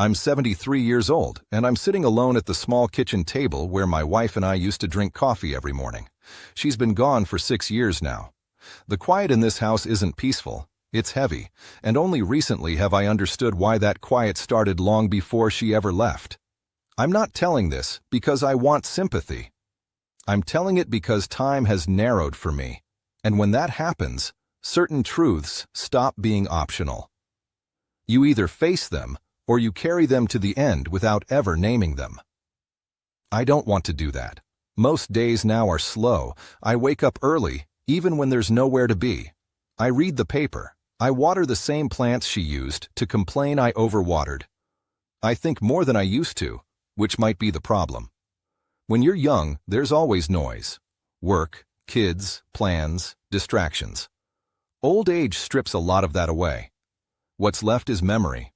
I'm 73 years old, and I'm sitting alone at the small kitchen table where my wife and I used to drink coffee every morning. She's been gone for 6 years now. The quiet in this house isn't peaceful, it's heavy, and only recently have I understood why that quiet started long before she ever left. I'm not telling this because I want sympathy. I'm telling it because time has narrowed for me, and when that happens, certain truths stop being optional. You either face them, or you carry them to the end without ever naming them. I don't want to do that. Most days now are slow. I wake up early, even when there's nowhere to be. I read the paper. I water the same plants she used to complain I overwatered. I think more than I used to, which might be the problem. When you're young, there's always noise. Work, kids, plans, distractions. Old age strips a lot of that away. What's left is memory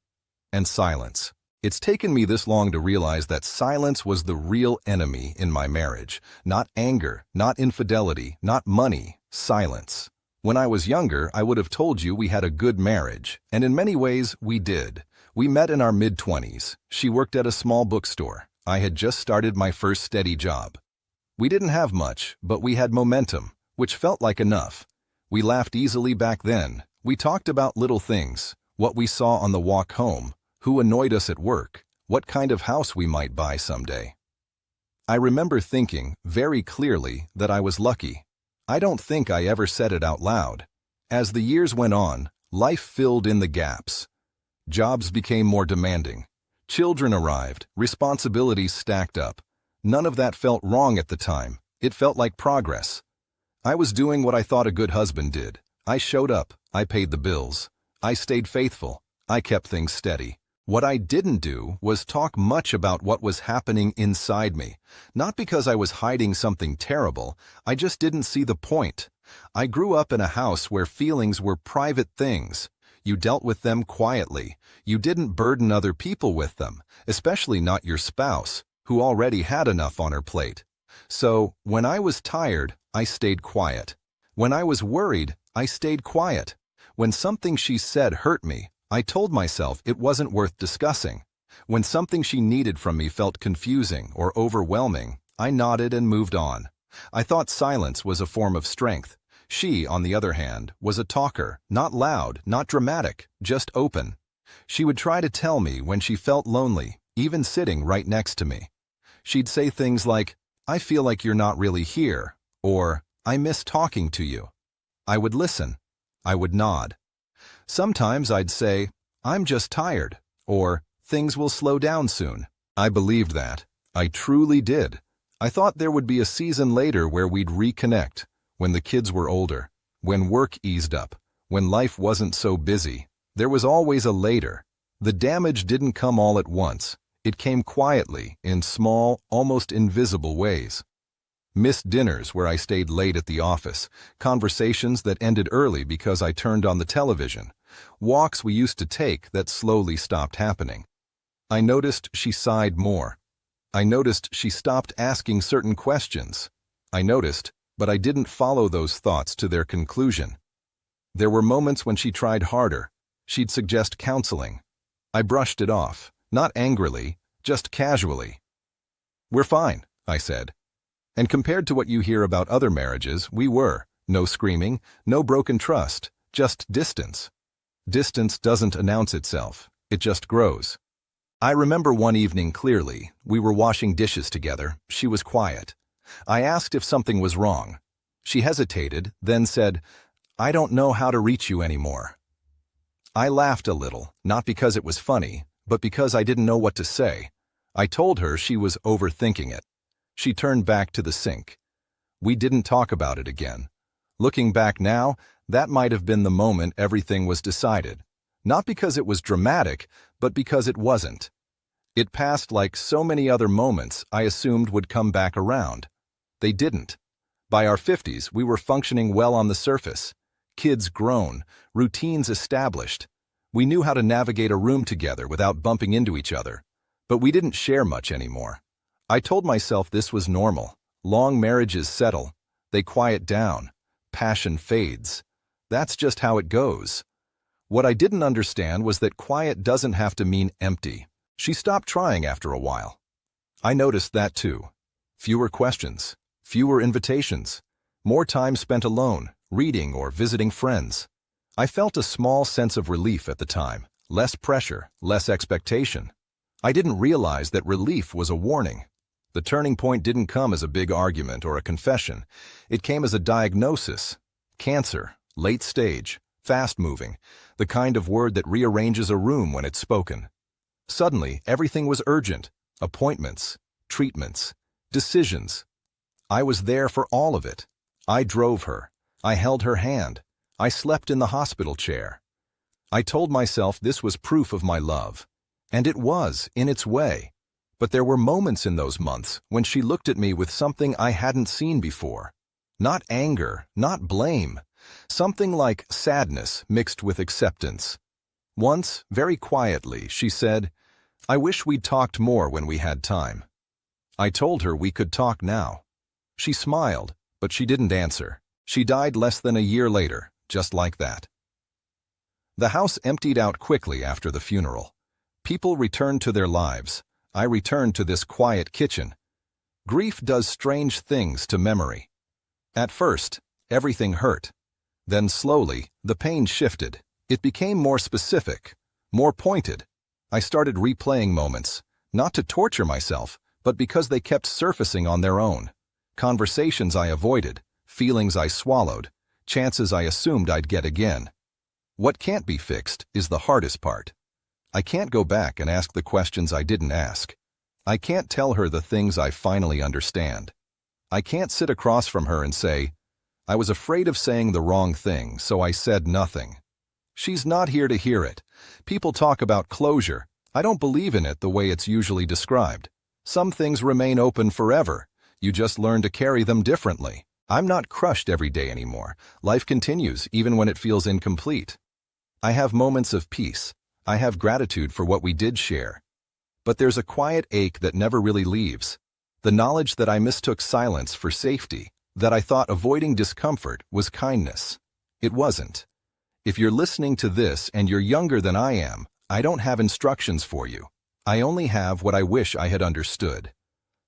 and silence. It's taken me this long to realize that silence was the real enemy in my marriage. Not anger, not infidelity, not money, silence. When I was younger, I would have told you we had a good marriage, and in many ways, we did. We met in our mid-20s. She worked at a small bookstore. I had just started my first steady job. We didn't have much, but we had momentum, which felt like enough. We laughed easily back then. We talked about little things, what we saw on the walk home, who annoyed us at work, what kind of house we might buy someday. I remember thinking, very clearly, that I was lucky. I don't think I ever said it out loud. As the years went on, life filled in the gaps. Jobs became more demanding. Children arrived, responsibilities stacked up. None of that felt wrong at the time. It felt like progress. I was doing what I thought a good husband did. I showed up, I paid the bills. I stayed faithful, I kept things steady. What I didn't do was talk much about what was happening inside me. Not because I was hiding something terrible, I just didn't see the point. I grew up in a house where feelings were private things. You dealt with them quietly. You didn't burden other people with them, especially not your spouse, who already had enough on her plate. So, when I was tired, I stayed quiet. When I was worried, I stayed quiet. When something she said hurt me, I told myself it wasn't worth discussing. When something she needed from me felt confusing or overwhelming, I nodded and moved on. I thought silence was a form of strength. She, on the other hand, was a talker, not loud, not dramatic, just open. She would try to tell me when she felt lonely, even sitting right next to me. She'd say things like, "I feel like you're not really here," or "I miss talking to you." I would listen. I would nod. Sometimes I'd say, "I'm just tired," or "Things will slow down soon." I believed that. I truly did. I thought there would be a season later where we'd reconnect, when the kids were older, when work eased up, when life wasn't so busy. There was always a later. The damage didn't come all at once. It came quietly, in small, almost invisible ways. Missed dinners where I stayed late at the office, conversations that ended early because I turned on the television, walks we used to take that slowly stopped happening. I noticed she sighed more. I noticed she stopped asking certain questions. I noticed, but I didn't follow those thoughts to their conclusion. There were moments when she tried harder. She'd suggest counseling. I brushed it off, not angrily, just casually. "We're fine," I said. And compared to what you hear about other marriages, we were. No screaming, no broken trust, just distance. Distance doesn't announce itself, it just grows. I remember one evening clearly. We were washing dishes together. She was quiet. I asked if something was wrong. She hesitated, then said, "I don't know how to reach you anymore." I laughed a little, not because it was funny, but because I didn't know what to say. I told her she was overthinking it. She turned back to the sink. We didn't talk about it again. Looking back now, that might have been the moment everything was decided. Not because it was dramatic, but because it wasn't. It passed like so many other moments I assumed would come back around. They didn't. By our 50s, we were functioning well on the surface. Kids grown, routines established. We knew how to navigate a room together without bumping into each other. But we didn't share much anymore. I told myself this was normal. Long marriages settle. They quiet down. Passion fades. That's just how it goes. What I didn't understand was that quiet doesn't have to mean empty. She stopped trying after a while. I noticed that too. Fewer questions, fewer invitations, more time spent alone, reading or visiting friends. I felt a small sense of relief at the time, less pressure, less expectation. I didn't realize that relief was a warning. The turning point didn't come as a big argument or a confession. It came as a diagnosis. Cancer, late stage, fast-moving, the kind of word that rearranges a room when it's spoken. Suddenly, everything was urgent. Appointments, treatments, decisions. I was there for all of it. I drove her. I held her hand. I slept in the hospital chair. I told myself this was proof of my love. And it was, in its way. But there were moments in those months when she looked at me with something I hadn't seen before. Not anger, not blame. Something like sadness mixed with acceptance. Once, very quietly, she said, "I wish we'd talked more when we had time." I told her we could talk now. She smiled, but she didn't answer. She died less than a year later, just like that. The house emptied out quickly after the funeral. People returned to their lives. I returned to this quiet kitchen. Grief does strange things to memory. At first, everything hurt. Then slowly, the pain shifted. It became more specific, more pointed. I started replaying moments, not to torture myself, but because they kept surfacing on their own. Conversations I avoided, feelings I swallowed, chances I assumed I'd get again. What can't be fixed is the hardest part. I can't go back and ask the questions I didn't ask. I can't tell her the things I finally understand. I can't sit across from her and say, "I was afraid of saying the wrong thing, so I said nothing." She's not here to hear it. People talk about closure. I don't believe in it the way it's usually described. Some things remain open forever. You just learn to carry them differently. I'm not crushed every day anymore. Life continues even when it feels incomplete. I have moments of peace. I have gratitude for what we did share. But there's a quiet ache that never really leaves. The knowledge that I mistook silence for safety, that I thought avoiding discomfort was kindness. It wasn't. If you're listening to this and you're younger than I am, I don't have instructions for you. I only have what I wish I had understood.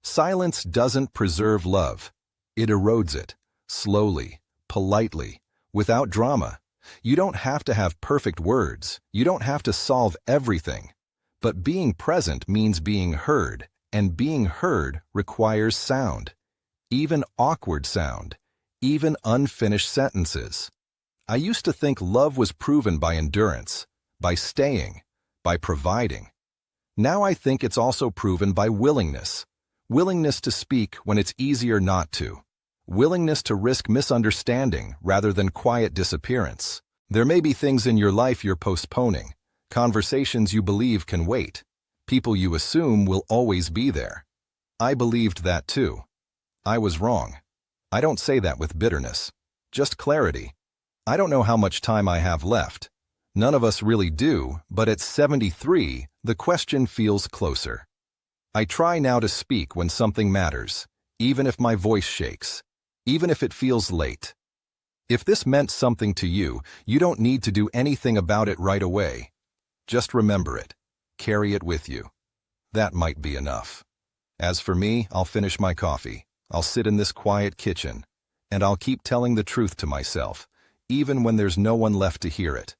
Silence doesn't preserve love. It erodes it, slowly, politely, without drama. You don't have to have perfect words. You don't have to solve everything. But being present means being heard, and being heard requires sound. Even awkward sound, even unfinished sentences. I used to think love was proven by endurance, by staying, by providing. Now I think it's also proven by willingness. Willingness to speak when it's easier not to. Willingness to risk misunderstanding rather than quiet disappearance. There may be things in your life you're postponing, conversations you believe can wait, people you assume will always be there. I believed that too. I was wrong. I don't say that with bitterness, just clarity. I don't know how much time I have left. None of us really do, but at 73, the question feels closer. I try now to speak when something matters, even if my voice shakes, even if it feels late. If this meant something to you, you don't need to do anything about it right away. Just remember it. Carry it with you. That might be enough. As for me, I'll finish my coffee. I'll sit in this quiet kitchen, and I'll keep telling the truth to myself, even when there's no one left to hear it.